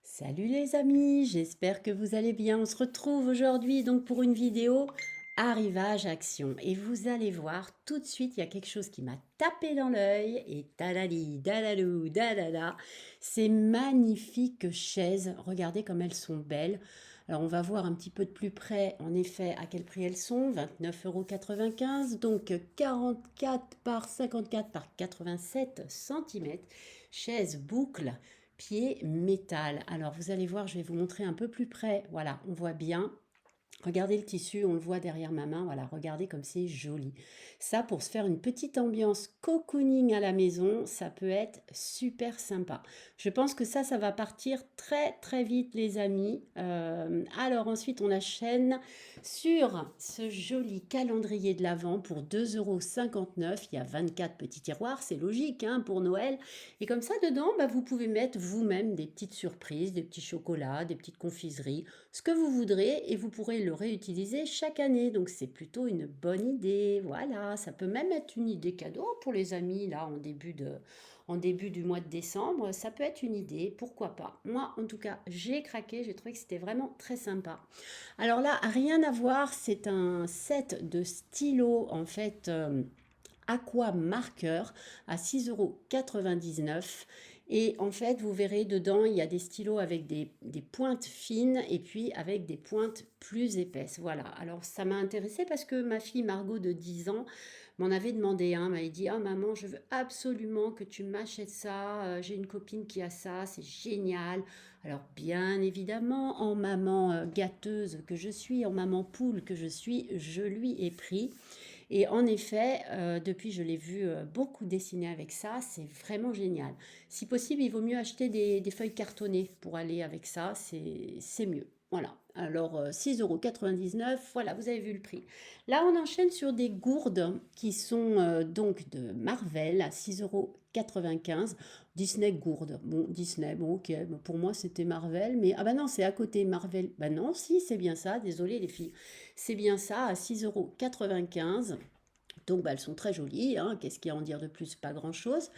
Salut les amis, j'espère que vous allez bien. On se retrouve aujourd'hui donc pour une vidéo arrivage action. Et vous allez voir tout de suite, il y a quelque chose qui m'a tapé dans l'œil et tadali, dadalou, dadada. Ces magnifiques chaises, regardez comme elles sont belles. Alors on va voir un petit peu de plus près en effet à quel prix elles sont, 29,95 €, donc 44 par 54 par 87 cm. Chaise boucle pied métal. Alors vous allez voir, je vais vous montrer un peu plus près. Voilà, on voit bien. Regardez le tissu, on le voit derrière ma main. Voilà, regardez comme c'est joli. Ça, pour se faire une petite ambiance cocooning à la maison, ça peut être super sympa. Je pense que ça va partir très très vite, les amis. Alors ensuite, on enchaîne sur ce joli calendrier de l'Avent pour 2,59 €. Il y a 24 petits tiroirs, c'est logique hein, pour Noël. Et comme ça, dedans, bah, vous pouvez mettre vous-même des petites surprises, des petits chocolats, des petites confiseries, ce que vous voudrez et vous pourrez le réutiliser chaque année. Donc c'est plutôt une bonne idée. Voilà, ça peut même être une idée cadeau pour les amis là en début du mois de décembre. Ça peut être une idée, pourquoi pas. Moi en tout cas, j'ai craqué, j'ai trouvé que c'était vraiment très sympa. Alors là, rien à voir, c'est un set de stylos en fait. Aqua Marker à 6,99 € et en fait vous verrez dedans il y a des stylos avec des pointes fines et puis avec des pointes plus épaisses. Voilà, alors ça m'a intéressé parce que ma fille Margot de 10 ans m'en avait demandé un, m'avait dit ah maman je veux absolument que tu m'achètes ça. J'ai une copine qui a ça, c'est génial. Alors bien évidemment en maman gâteuse que je suis, en maman poule que je suis, je lui ai pris. Et en effet, depuis, je l'ai vu beaucoup dessiner avec ça. C'est vraiment génial. Si possible, il vaut mieux acheter des feuilles cartonnées pour aller avec ça. C'est mieux. Voilà. Alors, 6,99 €, voilà, vous avez vu le prix. Là, on enchaîne sur des gourdes qui sont donc de Marvel à 6,95 €. Disney gourde. Bon, Disney, bon, ok. Bon, pour moi, c'était Marvel. Mais, ah bah non, c'est à côté Marvel. Bah non, si, c'est bien ça. Désolé les filles. C'est bien ça, à 6,95 €. Donc, bah, elles sont très jolies, hein. Qu'est-ce qu'il y a à en dire de plus? Pas grand-chose.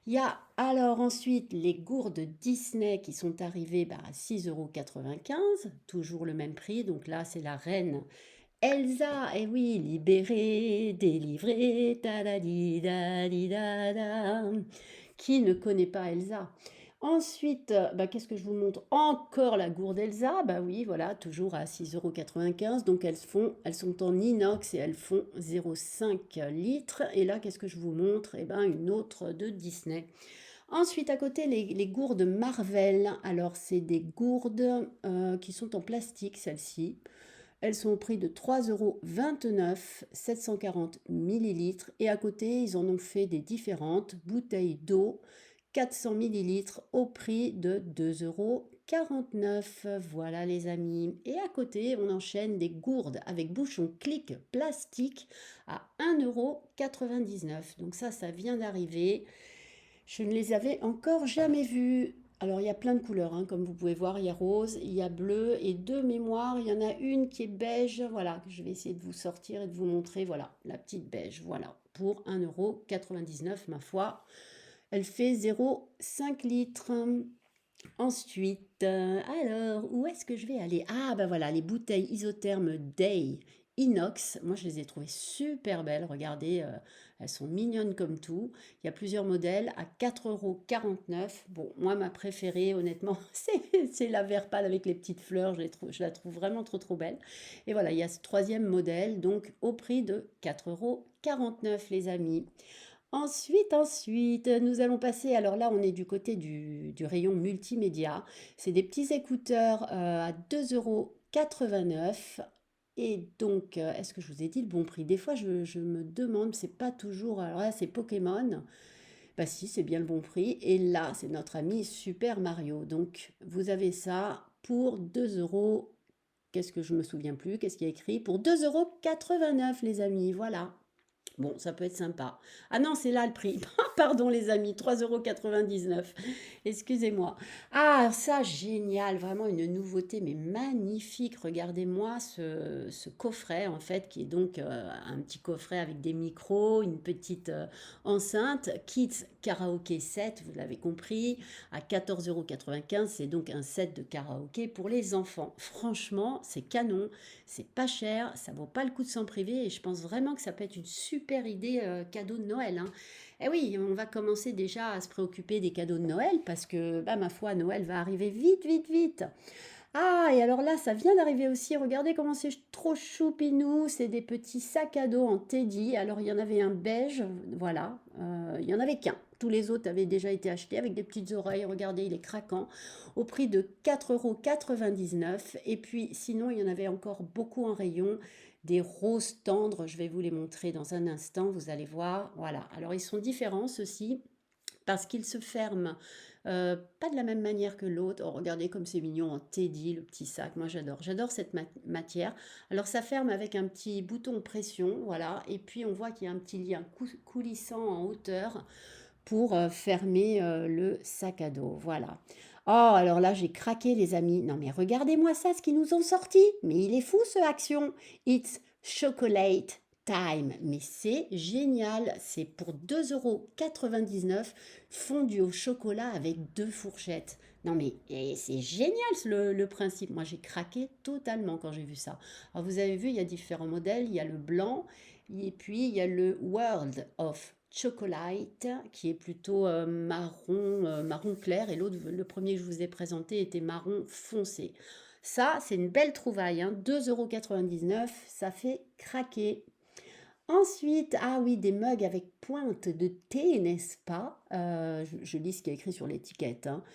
Il y a alors ensuite les gourdes Disney qui sont arrivées bah, à 6,95 €, toujours le même prix. Donc là, c'est la reine Elsa, et oui, libérée, délivrée, tadadi, dadi, dada. Qui ne connaît pas Elsa? Ensuite, bah, qu'est-ce que je vous montre? Encore la gourde Elsa. Bah oui, voilà, toujours à 6,95 €. Donc elles sont en inox et elles font 0,5 litres. Et là, qu'est-ce que je vous montre? Eh ben, une autre de Disney. Ensuite, à côté, les gourdes Marvel. Alors, c'est des gourdes qui sont en plastique, celles-ci. Elles sont au prix de 3,29 €, 740 millilitres. Et à côté, ils en ont fait des différentes bouteilles d'eau, 400 millilitres, au prix de 2,49 €. Voilà les amis. Et à côté, on enchaîne des gourdes avec bouchon clic plastique à 1,99 €. Donc ça vient d'arriver. Je ne les avais encore jamais vus. Alors, il y a plein de couleurs, hein, comme vous pouvez voir. Il y a rose, il y a bleu et de mémoire, il y en a une qui est beige. Voilà, je vais essayer de vous sortir et de vous montrer. Voilà, la petite beige. Voilà, pour 1,99 €, ma foi. Elle fait 0,5 litres. Ensuite, alors, où est-ce que je vais aller? Ah, bah voilà, les bouteilles isothermes Day inox. Moi, je les ai trouvées super belles. Regardez, elles sont mignonnes comme tout. Il y a plusieurs modèles à 4,49 €. Bon, moi, ma préférée, honnêtement, c'est la vert pâle avec les petites fleurs. Je la trouve vraiment trop, trop belle. Et voilà, il y a ce troisième modèle, donc au prix de 4,49 €, les amis. Ensuite, nous allons passer, alors là, on est du côté du rayon multimédia. C'est des petits écouteurs à 2,89 €. Et donc, est-ce que je vous ai dit le bon prix? Des fois, je me demande, c'est pas toujours. Alors là, c'est Pokémon. Bah si, c'est bien le bon prix. Et là, c'est notre ami Super Mario. Donc, vous avez ça pour 2 euros. Qu'est-ce que je me souviens plus? Qu'est-ce qu'il y a écrit? Pour 2,89 €, les amis. Voilà. Bon, ça peut être sympa. Ah non, c'est là le prix. Pardon les amis, 3,99 €. Excusez-moi. Ah, ça, génial. Vraiment une nouveauté, mais magnifique. Regardez-moi ce coffret, en fait, qui est donc un petit coffret avec des micros, une petite enceinte. Kids Karaoke Set, vous l'avez compris, à 14,95 €. C'est donc un set de karaoké pour les enfants. Franchement, c'est canon. C'est pas cher, ça vaut pas le coup de s'en priver et je pense vraiment que ça peut être une super idée cadeau de Noël, hein. Eh oui, on va commencer déjà à se préoccuper des cadeaux de Noël parce que, bah, ma foi, Noël va arriver vite, vite, vite. Ah, et alors là, ça vient d'arriver aussi. Regardez comment c'est trop choupinou. C'est des petits sacs à dos en teddy. Alors, il y en avait un beige, voilà. Il y en avait qu'un. Tous les autres avaient déjà été achetés avec des petites oreilles. Regardez, il est craquant. Au prix de 4,99 €. Et puis, sinon, il y en avait encore beaucoup en rayon. Des roses tendres. Je vais vous les montrer dans un instant. Vous allez voir. Voilà. Alors, ils sont différents, ceux-ci parce qu'il se ferme pas de la même manière que l'autre. Oh, regardez comme c'est mignon en teddy, le petit sac. Moi, j'adore. J'adore cette matière. Alors, ça ferme avec un petit bouton pression, voilà. Et puis, on voit qu'il y a un petit lien coulissant en hauteur pour fermer le sac à dos. Voilà. Oh, alors là, j'ai craqué, les amis. Non, mais regardez-moi ça, ce qu'ils nous ont sorti. Mais il est fou, ce Action. It's chocolate time. Mais c'est génial. C'est pour 2,99 € fondu au chocolat avec 2 fourchettes. Non, mais c'est génial le principe. Moi, j'ai craqué totalement quand j'ai vu ça. Alors, vous avez vu, il y a différents modèles. Il y a le blanc et puis il y a le World of Chocolate qui est plutôt marron clair et l'autre, le premier que je vous ai présenté, était marron foncé. Ça, c'est une belle trouvaille, hein. 2,99 €, ça fait craquer. Ensuite, ah oui, des mugs avec pointe de thé, n'est-ce pas? Je lis ce qui est écrit sur l'étiquette, hein.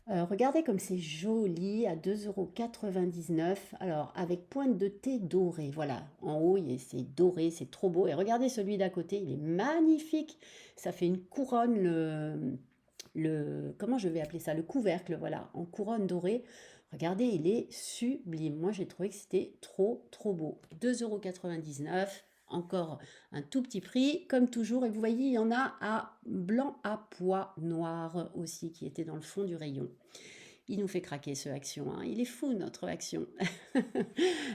Regardez comme c'est joli à 2,99 €. Alors, avec pointe de thé dorée. Voilà, en haut, c'est doré, c'est trop beau. Et regardez celui d'à côté, il est magnifique. Ça fait une couronne, comment je vais appeler ça? Le couvercle, voilà, en couronne dorée. Regardez, il est sublime. Moi, j'ai trouvé que c'était trop, trop beau. 2,99 €. Encore un tout petit prix, comme toujours. Et vous voyez, il y en a à blanc à pois noir aussi, qui était dans le fond du rayon. Il nous fait craquer ce Action, hein. Il est fou notre Action.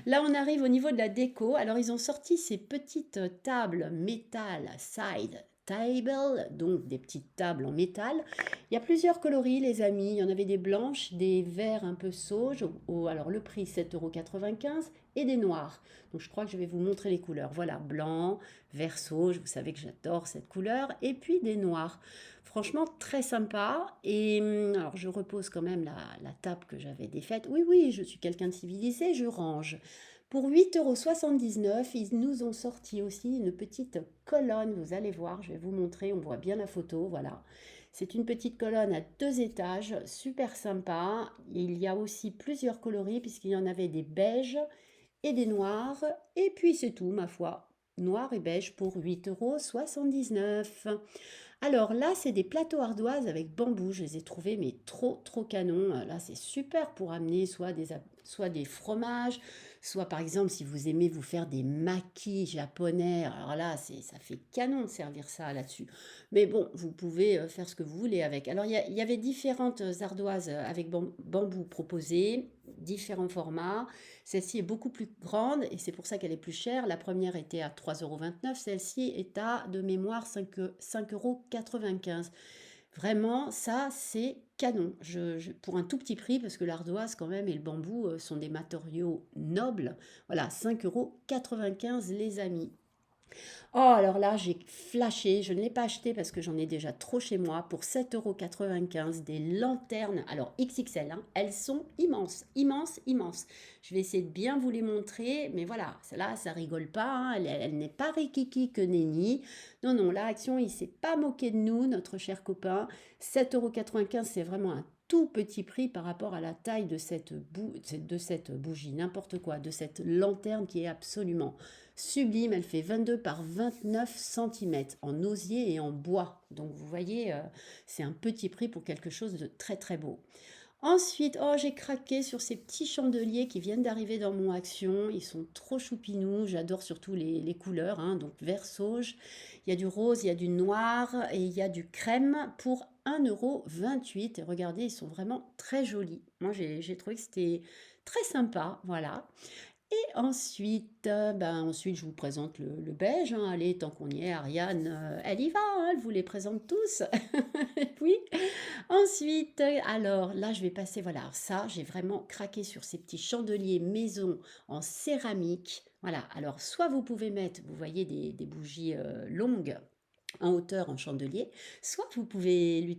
Là, on arrive au niveau de la déco. Alors, ils ont sorti ces petites tables métal side table, donc des petites tables en métal. Il y a plusieurs coloris, les amis. Il y en avait des blanches, des verts un peu sauges. Alors, le prix 7,95 € et des noirs. Donc, je crois que je vais vous montrer les couleurs. Voilà, blanc, vert sauge. Vous savez que j'adore cette couleur. Et puis des noirs. Franchement, très sympa. Et alors, je repose quand même la table que j'avais défaite. Oui, oui, je suis quelqu'un de civilisé, je range. Pour 8,79 €, ils nous ont sorti aussi une petite colonne. Vous allez voir, je vais vous montrer. On voit bien la photo, voilà. C'est une petite colonne à 2 étages, super sympa. Il y a aussi plusieurs coloris, puisqu'il y en avait des beiges et des noirs. Et puis, c'est tout, ma foi. Noir et beige pour 8,79 €. Alors là, c'est des plateaux ardoises avec bambou. Je les ai trouvés, mais trop, trop canon. Là, c'est super pour amener soit des fromages, soit par exemple, si vous aimez vous faire des makis japonais. Alors là, ça fait canon de servir ça là-dessus. Mais bon, vous pouvez faire ce que vous voulez avec. Alors, il y avait différentes ardoises avec bambou proposées, différents formats. Celle-ci est beaucoup plus grande et c'est pour ça qu'elle est plus chère. La première était à 3,29 €. Celle-ci est à, de mémoire, 5,95 €. Vraiment, ça, c'est canon. Pour un tout petit prix, parce que l'ardoise, quand même, et le bambou sont des matériaux nobles. Voilà, 5,95 € les amis. Oh, alors là, j'ai flashé. Je ne l'ai pas acheté parce que j'en ai déjà trop chez moi. Pour 7,95 € des lanternes. Alors, XXL, hein, elles sont immenses, immenses, immenses. Je vais essayer de bien vous les montrer. Mais voilà, celle-là, ça rigole pas, hein. Elle n'est pas rikiki que nenni. Non, non, la Action, il s'est pas moqué de nous, notre cher copain. 7,95 €, c'est vraiment un tout petit prix par rapport à la taille de cette bougie, n'importe quoi, de cette lanterne qui est absolument sublime. Elle fait 22 par 29 cm en osier et en bois. Donc vous voyez, c'est un petit prix pour quelque chose de très très beau. Ensuite, oh, j'ai craqué sur ces petits chandeliers qui viennent d'arriver dans mon Action. Ils sont trop choupinous. J'adore surtout les couleurs, hein, donc vert sauge. Il y a du rose, il y a du noir et il y a du crème pour 1,28 € Et regardez, ils sont vraiment très jolis. Moi, j'ai trouvé que c'était très sympa. Voilà. Et ensuite, ensuite, je vous présente le beige, hein. Allez, tant qu'on y est, Ariane, elle y va, hein, elle vous les présente tous. Oui. Ensuite, alors là, je vais passer, voilà, alors ça, j'ai vraiment craqué sur ces petits chandeliers maison en céramique. Voilà, alors soit vous pouvez mettre, vous voyez, des bougies longues en hauteur en chandelier, soit vous pouvez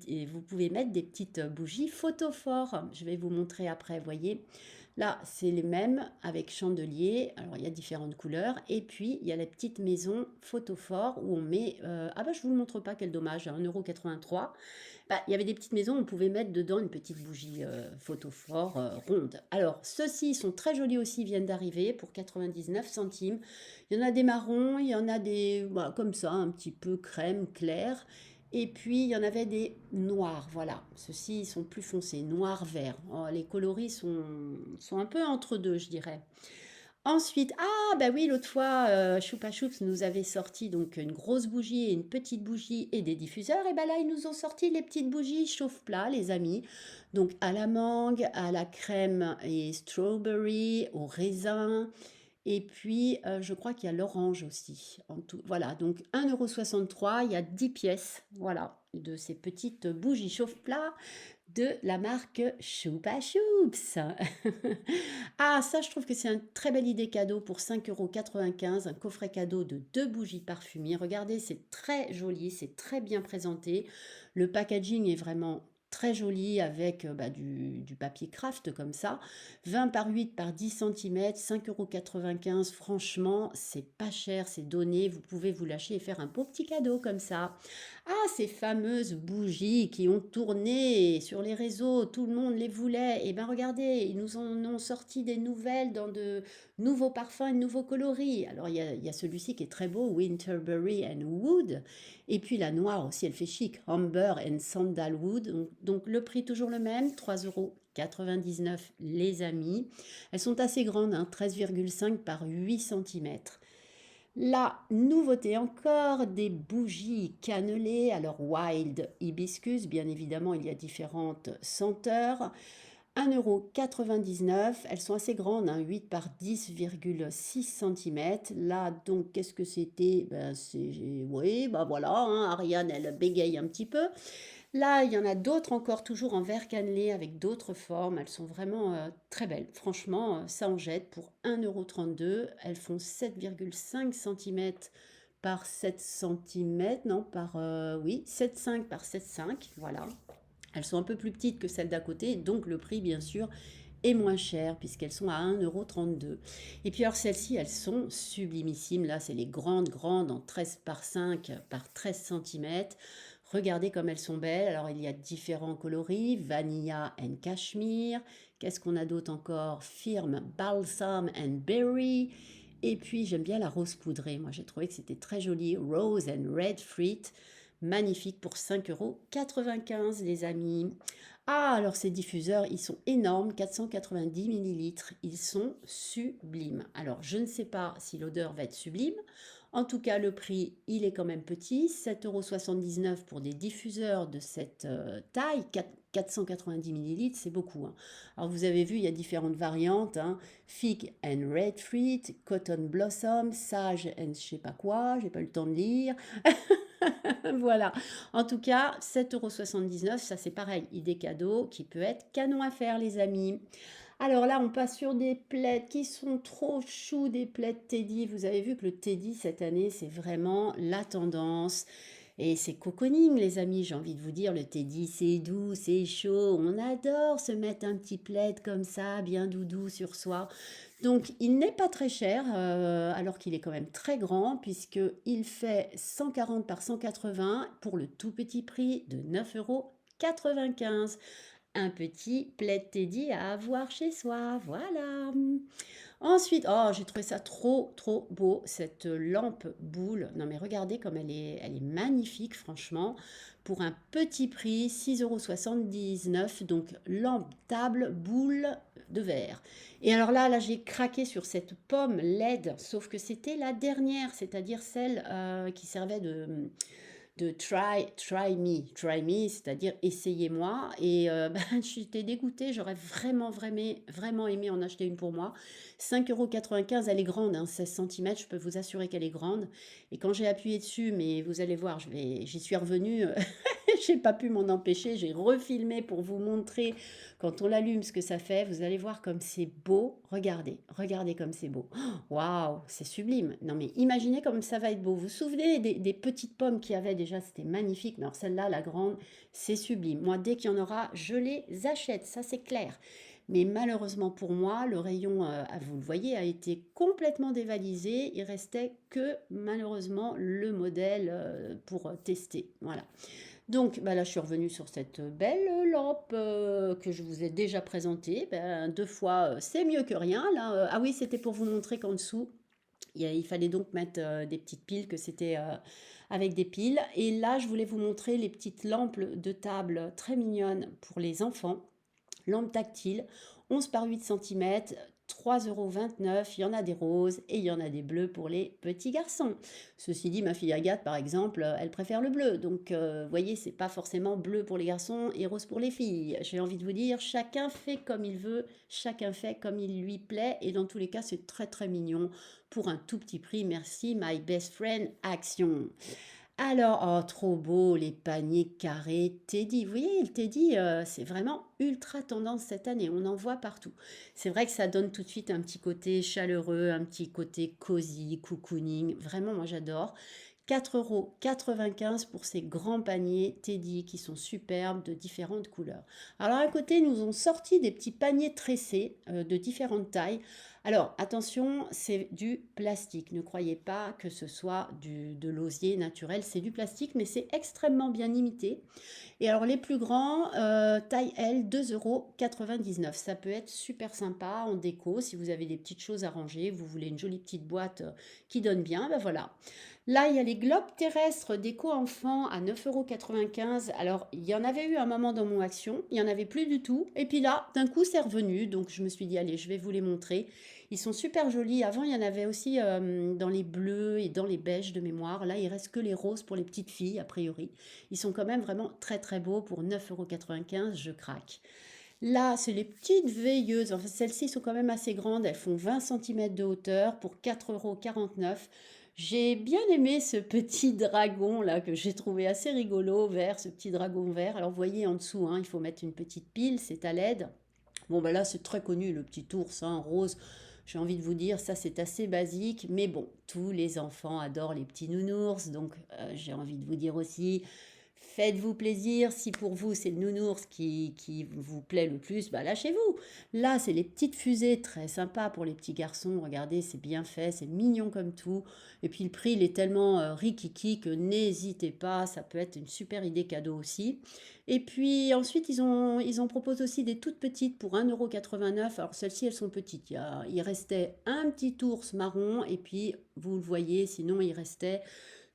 mettre des petites bougies photophores. Je vais vous montrer après, voyez. Là, c'est les mêmes avec chandelier. Alors, il y a différentes couleurs. Et puis, il y a la petite maison photophore où on met... ah bah, je vous le montre pas, quel dommage, à 1,83 €. Bah, il y avait des petites maisons, on pouvait mettre dedans une petite bougie photophore ronde. Alors, ceux-ci sont très jolis aussi, viennent d'arriver pour 99 centimes. Il y en a des marrons, il y en a des voilà, comme ça, un petit peu crème, clair. Et puis, il y en avait des noirs, voilà. Ceux-ci, ils sont plus foncés, noir-vert. Oh, les coloris sont un peu entre deux, je dirais. Ensuite, ah bah oui, l'autre fois, Choupa Choups nous avait sorti donc une grosse bougie et une petite bougie et des diffuseurs. Et ben là, ils nous ont sorti les petites bougies chauffe-plat, les amis. Donc à la mangue, à la crème et strawberry, au raisin. Et puis, je crois qu'il y a l'orange aussi. En tout, voilà, donc 1,63 €, il y a 10 pièces, voilà, de ces petites bougies chauffe-plat de la marque Choupa Choups. Ah, ça, je trouve que c'est une très belle idée cadeau pour 5,95 €, un coffret cadeau de 2 bougies parfumées. Regardez, c'est très joli, c'est très bien présenté. Le packaging est vraiment très joli avec du papier craft comme ça. 20 par 8 par 10 cm, 5,95 €. Franchement, c'est pas cher, c'est donné. Vous pouvez vous lâcher et faire un beau petit cadeau comme ça. Ah, ces fameuses bougies qui ont tourné sur les réseaux, tout le monde les voulait. Eh bien, regardez, ils nous en ont sorti des nouvelles dans de nouveaux parfums et de nouveaux coloris. Alors, il y a celui-ci qui est très beau, Winterberry and Wood. Et puis la noire aussi, elle fait chic, Amber and Sandalwood. Donc, le prix toujours le même, 3,99 € les amis. Elles sont assez grandes, hein, 13,5 par 8 cm. La nouveauté encore, des bougies cannelées. Alors Wild Hibiscus, bien évidemment, il y a différentes senteurs. 1,99 €. Elles sont assez grandes, hein, 8 par 10,6 cm. Là, donc, qu'est-ce que c'était? Oui, bah voilà, hein, Ariane, elle bégaye un petit peu. Là, il y en a d'autres encore, toujours en verre cannelé avec d'autres formes. Elles sont vraiment très belles. Franchement, ça en jette pour 1,32 €. Elles font 7,5 cm par 7 cm. Non, oui, 7,5 par 7,5. Voilà. Elles sont un peu plus petites que celles d'à côté, donc le prix, bien sûr, est moins cher puisqu'elles sont à 1,32 €. Et puis alors celles-ci, elles sont sublimissimes. Là, c'est les grandes, grandes en 13 par 5 par 13 cm. Regardez comme elles sont belles. Alors, il y a différents coloris, Vanilla and Cashmere. Qu'est-ce qu'on a d'autre encore? Firme Balsam and Berry. Et puis, j'aime bien la rose poudrée. Moi, j'ai trouvé que c'était très joli. Rose and Red Fruit. Magnifique pour 5,95 € les amis. Ah, alors ces diffuseurs, ils sont énormes, 490 millilitres. Ils sont sublimes. Alors, je ne sais pas si l'odeur va être sublime. En tout cas, le prix, il est quand même petit, 7,79 € pour des diffuseurs de cette taille, 490 millilitres, c'est beaucoup, hein. Alors, vous avez vu, il y a différentes variantes, hein. Fig and Red Fruit, Cotton Blossom, Sage and je sais pas quoi, j'ai pas eu le temps de lire. Voilà. En tout cas, 7,79 €, ça c'est pareil, idée cadeau qui peut être canon à faire, les amis. Alors là, on passe sur des plaids qui sont trop choux, des plaids Teddy. Vous avez vu que le Teddy cette année, c'est vraiment la tendance. Et c'est cocooning, les amis, j'ai envie de vous dire, le Teddy, c'est doux, c'est chaud. On adore se mettre un petit plaid comme ça, bien doudou sur soi. Donc, il n'est pas très cher, alors qu'il est quand même très grand, puisqu'il fait 140 par 180 pour le tout petit prix de 9,95 €. un petit plaid Teddy à avoir chez soi. Voilà. Ensuite, oh, j'ai trouvé ça trop, trop beau, cette lampe boule. Non, mais regardez comme elle est magnifique, franchement. Pour un petit prix, 6,79 €. Donc, lampe table boule de verre. Et alors là, j'ai craqué sur cette pomme LED, sauf que c'était la dernière, c'est-à-dire celle qui servait de try me, c'est-à-dire essayez-moi. Et ben, j'étais dégoûtée, j'aurais vraiment, vraiment, vraiment aimé en acheter une pour moi. 5,95 €, elle est grande, hein, 16 cm, je peux vous assurer qu'elle est grande. Et quand j'ai appuyé dessus, mais vous allez voir, j'y suis revenue, j'ai pas pu m'en empêcher, j'ai refilmé pour vous montrer quand on l'allume ce que ça fait. Vous allez voir comme c'est beau. Regardez, regardez comme c'est beau. Waouh, c'est sublime. Non mais imaginez comme ça va être beau. Vous vous souvenez des petites pommes qu'il y avait déjà, c'était magnifique. Mais alors celle-là, la grande, c'est sublime. Moi, dès qu'il y en aura, je les achète, ça c'est clair. Mais malheureusement pour moi, le rayon, vous le voyez, a été complètement dévalisé. Il restait que malheureusement le modèle pour tester. Voilà. Donc bah là, je suis revenue sur cette belle lampe que je vous ai déjà présentée. Ben, deux fois, c'est mieux que rien. Là, ah oui, c'était pour vous montrer qu'en dessous, il fallait donc mettre des petites piles, que c'était avec des piles. Et là, je voulais vous montrer les petites lampes de table très mignonnes pour les enfants. Lampe tactile, 11 par 8 cm, 3,29 €. Il y en a des roses et il y en a des bleus pour les petits garçons. Ceci dit, ma fille Agathe, par exemple, elle préfère le bleu. Donc, vous voyez, c'est pas forcément bleu pour les garçons et rose pour les filles. J'ai envie de vous dire, chacun fait comme il veut, chacun fait comme il lui plaît. Et dans tous les cas, c'est très très mignon pour un tout petit prix. Merci, my best friend Action. Alors, oh, trop beau, les paniers carrés Teddy. Vous voyez, le Teddy, c'est vraiment ultra tendance cette année. On en voit partout. C'est vrai que ça donne tout de suite un petit côté chaleureux, un petit côté cosy, cocooning. Vraiment, moi, j'adore. 4,95 € pour ces grands paniers Teddy qui sont superbes de différentes couleurs. Alors, à côté, nous ont sorti des petits paniers tressés de différentes tailles. Alors, attention, c'est du plastique. Ne croyez pas que ce soit de l'osier naturel. C'est du plastique, mais c'est extrêmement bien imité. Et alors, les plus grands, taille L, 2,99 €. Ça peut être super sympa en déco. Si vous avez des petites choses à ranger, vous voulez une jolie petite boîte qui donne bien, ben voilà. Là, il y a les globes terrestres déco enfant à 9,95 €. Alors, il y en avait eu un moment dans mon action, il n'y en avait plus du tout. Et puis là, d'un coup, c'est revenu. Donc, je me suis dit, allez, je vais vous les montrer. Ils sont super jolis. Avant, il y en avait aussi dans les bleus et dans les beiges de mémoire. Là, il reste que les roses pour les petites filles, a priori. Ils sont quand même vraiment très très beaux. Pour 9,95 €, je craque. Là, c'est les petites veilleuses. Enfin, celles-ci sont quand même assez grandes. Elles font 20 cm de hauteur pour 4,49 €. J'ai bien aimé ce petit dragon là que j'ai trouvé assez rigolo, vert, ce petit dragon vert. Alors, vous voyez en dessous, hein, il faut mettre une petite pile, c'est à LED. Bon, ben là, c'est très connu, le petit ours hein, rose. J'ai envie de vous dire, ça c'est assez basique, mais bon, tous les enfants adorent les petits nounours, donc j'ai envie de vous dire aussi, faites-vous plaisir. Si pour vous c'est le nounours qui vous plaît le plus, bah lâchez-vous. Là, c'est les petites fusées très sympas pour les petits garçons. Regardez, c'est bien fait, c'est mignon comme tout. Et puis le prix, il est tellement rikiki que n'hésitez pas, ça peut être une super idée cadeau aussi. Et puis ensuite, ils en proposent aussi des toutes petites pour 1,89 €. Alors celles-ci, elles sont petites. Il restait un petit ours marron et puis, vous le voyez, sinon il restait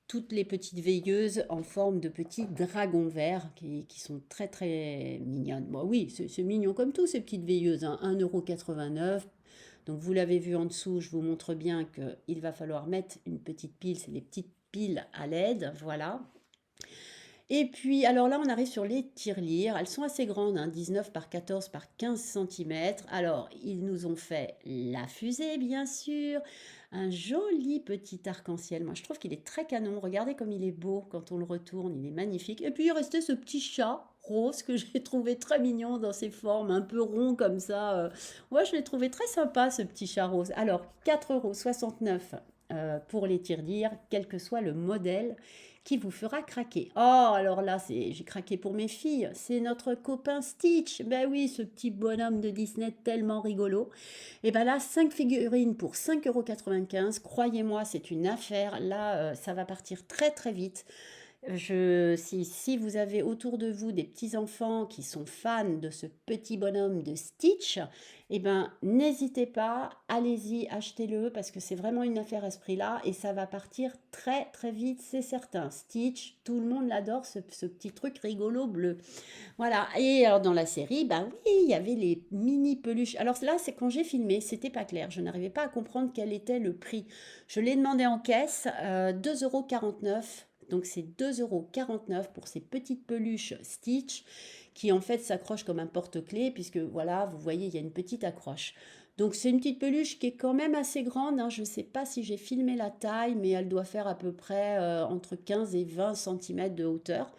toutes les petites veilleuses en forme de petits dragons verts qui sont très très mignonnes. Bon, oui, c'est mignon comme tout ces petites veilleuses, hein, 1,89 €. Donc vous l'avez vu en dessous, je vous montre bien qu'il va falloir mettre une petite pile, c'est les petites piles à LED, voilà. Et puis, alors là, on arrive sur les tirelires. Elles sont assez grandes, hein, 19 par 14 par 15 cm. Alors, ils nous ont fait la fusée, bien sûr. Un joli petit arc-en-ciel. Moi, je trouve qu'il est très canon. Regardez comme il est beau quand on le retourne. Il est magnifique. Et puis, il restait ce petit chat rose que j'ai trouvé très mignon dans ses formes, un peu rond comme ça. Ouais, je l'ai trouvé très sympa, ce petit chat rose. Alors, 4,69 € pour les tirelires, quel que soit le modèle qui vous fera craquer. Oh, alors là, j'ai craqué pour mes filles. C'est notre copain Stitch. Ben oui, ce petit bonhomme de Disney tellement rigolo. Et ben là, 5 figurines pour 5,95 €. Croyez-moi, c'est une affaire. Là, ça va partir très très vite. Si vous avez autour de vous des petits-enfants qui sont fans de ce petit bonhomme de Stitch, eh ben, n'hésitez pas, allez-y, achetez-le parce que c'est vraiment une affaire à ce prix-là et ça va partir très très vite, c'est certain. Stitch, tout le monde l'adore, ce petit truc rigolo bleu. Voilà, et alors dans la série, bah oui, il y avait les mini peluches. Alors là, c'est quand j'ai filmé, c'était pas clair, je n'arrivais pas à comprendre quel était le prix. Je l'ai demandé en caisse, 2,49 €. Donc c'est 2,49 € pour ces petites peluches Stitch qui en fait s'accrochent comme un porte-clés puisque voilà, vous voyez, il y a une petite accroche. Donc c'est une petite peluche qui est quand même assez grande, hein. Je ne sais pas si j'ai filmé la taille, mais elle doit faire à peu près entre 15 et 20 centimètres de hauteur.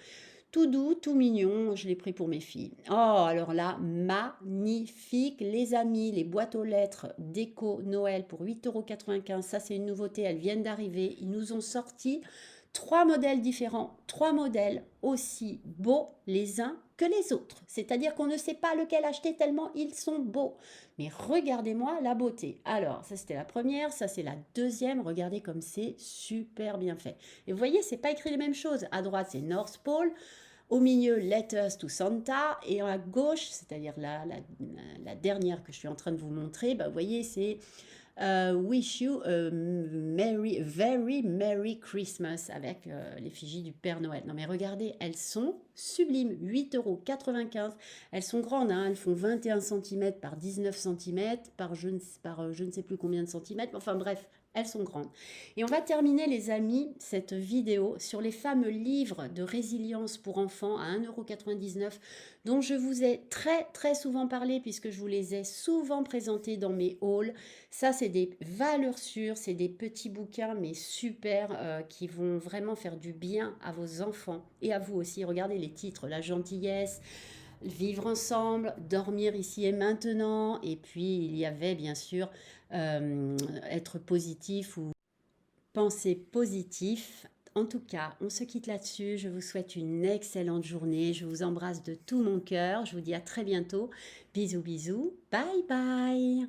Tout doux, tout mignon, je l'ai pris pour mes filles. Oh, alors là, magnifique, les amis, les boîtes aux lettres déco Noël pour 8,95 €. Ça, c'est une nouveauté, elles viennent d'arriver. Ils nous ont sorti 3 modèles différents, 3 modèles aussi beaux les uns que les autres. C'est-à-dire qu'on ne sait pas lequel acheter tellement ils sont beaux. Mais regardez-moi la beauté. Alors, ça c'était la première, ça c'est la deuxième. Regardez comme c'est super bien fait. Et vous voyez, c'est pas écrit les mêmes choses. À droite, c'est North Pole. Au milieu, Letters to Santa. Et à gauche, c'est-à-dire la dernière que je suis en train de vous montrer, bah, vous voyez, c'est Wish you a very merry Christmas avec l'effigie du Père Noël. Non mais regardez, elles sont sublimes, 8,95 €. Elles sont grandes, hein, elles font 21 centimètres par 19 centimètres par je ne sais plus combien de centimètres. Enfin bref, elles sont grandes. Et on va terminer les amis cette vidéo sur les fameux livres de résilience pour enfants à 1,99 € dont je vous ai très très souvent parlé puisque je vous les ai souvent présentés dans mes hauls. Ça, c'est des valeurs sûres, c'est des petits bouquins, mais super, qui vont vraiment faire du bien à vos enfants et à vous aussi. Regardez les titres, La gentillesse, Vivre ensemble, Dormir ici et maintenant, et puis il y avait bien sûr Être positif ou Penser positif. En tout cas, on se quitte là-dessus. Je vous souhaite une excellente journée. Je vous embrasse de tout mon cœur. Je vous dis à très bientôt. Bisous, bisous. Bye bye.